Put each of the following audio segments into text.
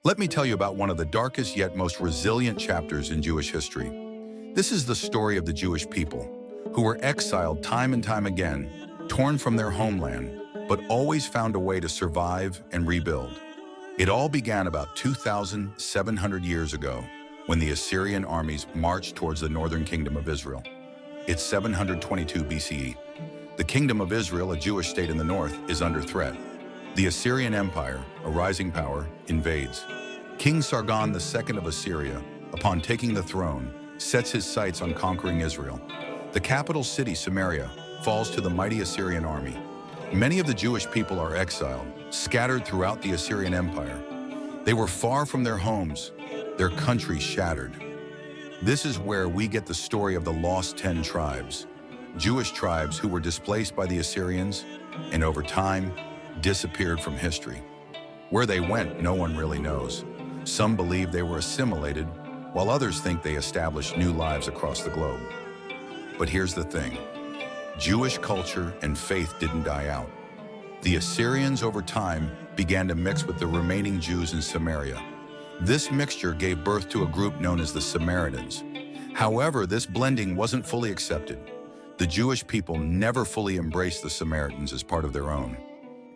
Let me tell you about one of the darkest yet most resilient chapters in Jewish history. This is the story of the Jewish people, who were exiled time and time again, torn from their homeland, but always found a way to survive and rebuild. It all began about 2,700 years ago, when the Assyrian armies marched towards the northern kingdom of Israel. It's 722 BCE. The kingdom of Israel, a Jewish state in the north, is under threat. The Assyrian Empire, a rising power, invades. King Sargon II of Assyria, upon taking the throne, sets his sights on conquering Israel. The capital city, Samaria, falls to the mighty Assyrian army. Many of the Jewish people are exiled, scattered throughout the Assyrian Empire. They were far from their homes, their country shattered. This is where we get the story of the lost 10 tribes, Jewish tribes who were displaced by the Assyrians and over time disappeared from history. Where they went, no one really knows. Some believe they were assimilated, while others think they established new lives across the globe. But here's the thing. Jewish culture and faith didn't die out. The Assyrians over time began to mix with the remaining Jews in Samaria. This mixture gave birth to a group known as the Samaritans. However, this blending wasn't fully accepted. The Jewish people never fully embraced the Samaritans as part of their own.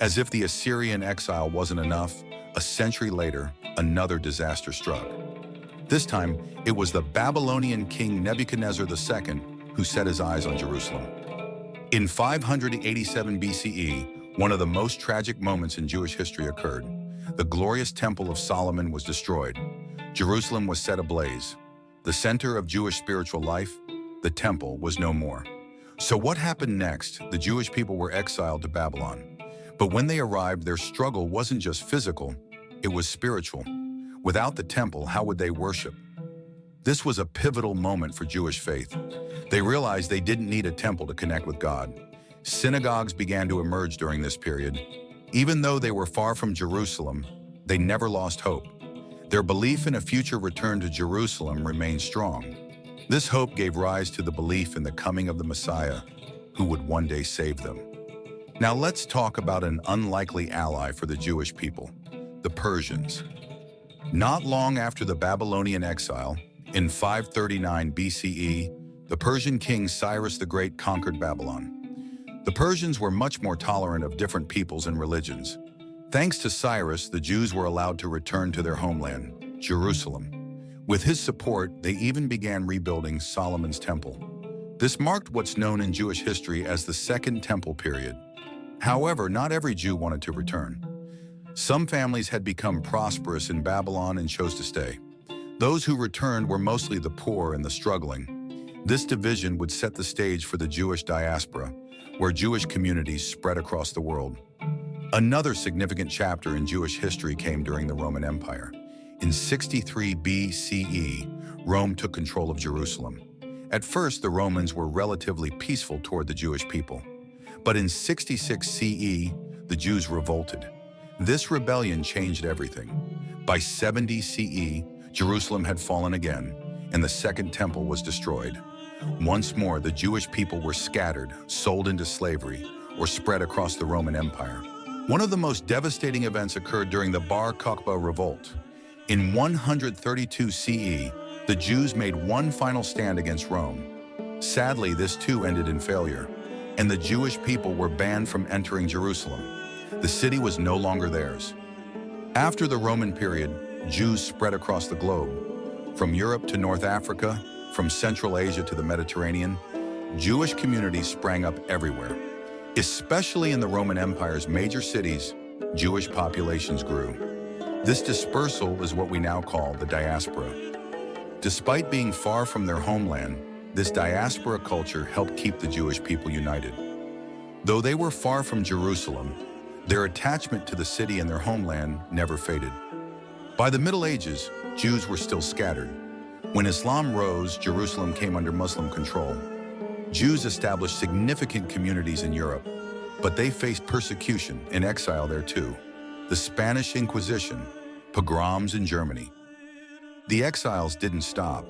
As if the Assyrian exile wasn't enough, a century later, another disaster struck. This time, it was the Babylonian king Nebuchadnezzar II who set his eyes on Jerusalem. In 587 BCE, one of the most tragic moments in Jewish history occurred. The glorious Temple of Solomon was destroyed. Jerusalem was set ablaze. The center of Jewish spiritual life, the temple, was no more. So what happened next? The Jewish people were exiled to Babylon. But when they arrived, their struggle wasn't just physical, it was spiritual. Without the temple, how would they worship? This was a pivotal moment for Jewish faith. They realized they didn't need a temple to connect with God. Synagogues began to emerge during this period. Even though they were far from Jerusalem, they never lost hope. Their belief in a future return to Jerusalem remained strong. This hope gave rise to the belief in the coming of the Messiah, who would one day save them. Now let's talk about an unlikely ally for the Jewish people, the Persians. Not long after the Babylonian exile, in 539 BCE, the Persian king Cyrus the Great conquered Babylon. The Persians were much more tolerant of different peoples and religions. Thanks to Cyrus, the Jews were allowed to return to their homeland, Jerusalem. With his support, they even began rebuilding Solomon's temple. This marked what's known in Jewish history as the Second Temple period. However, not every Jew wanted to return. Some families had become prosperous in Babylon and chose to stay. Those who returned were mostly the poor and the struggling. This division would set the stage for the Jewish diaspora, where Jewish communities spread across the world. Another significant chapter in Jewish history came during the Roman Empire. In 63 BCE, Rome took control of Jerusalem. At first, the Romans were relatively peaceful toward the Jewish people. But in 66 CE, the Jews revolted. This rebellion changed everything. By 70 CE, Jerusalem had fallen again, and the Second Temple was destroyed. Once more, the Jewish people were scattered, sold into slavery, or spread across the Roman Empire. One of the most devastating events occurred during the Bar Kokhba revolt. In 132 CE, the Jews made one final stand against Rome. Sadly, this too ended in failure, and the Jewish people were banned from entering Jerusalem. The city was no longer theirs. After the Roman period, Jews spread across the globe. From Europe to North Africa, from Central Asia to the Mediterranean, Jewish communities sprang up everywhere. Especially in the Roman Empire's major cities, Jewish populations grew. This dispersal is what we now call the diaspora. Despite being far from their homeland, this diaspora culture helped keep the Jewish people united. Though they were far from Jerusalem, their attachment to the city and their homeland never faded. By the Middle Ages, Jews were still scattered. When Islam rose, Jerusalem came under Muslim control. Jews established significant communities in Europe, but they faced persecution and exile there too. The Spanish Inquisition, pogroms in Germany. The exiles didn't stop,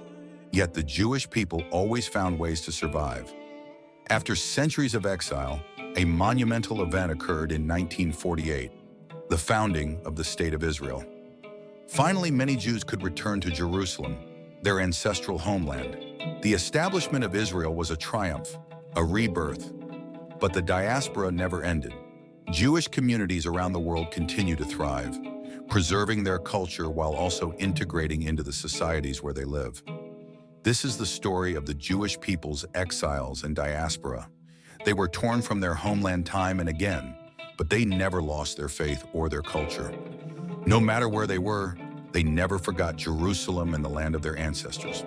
yet the Jewish people always found ways to survive. After centuries of exile, a monumental event occurred in 1948, the founding of the State of Israel. Finally, many Jews could return to Jerusalem, their ancestral homeland. The establishment of Israel was a triumph, a rebirth. But the diaspora never ended. Jewish communities around the world continue to thrive, preserving their culture while also integrating into the societies where they live. This is the story of the Jewish people's exiles and diaspora. They were torn from their homeland time and again, but they never lost their faith or their culture. No matter where they were, they never forgot Jerusalem and the land of their ancestors.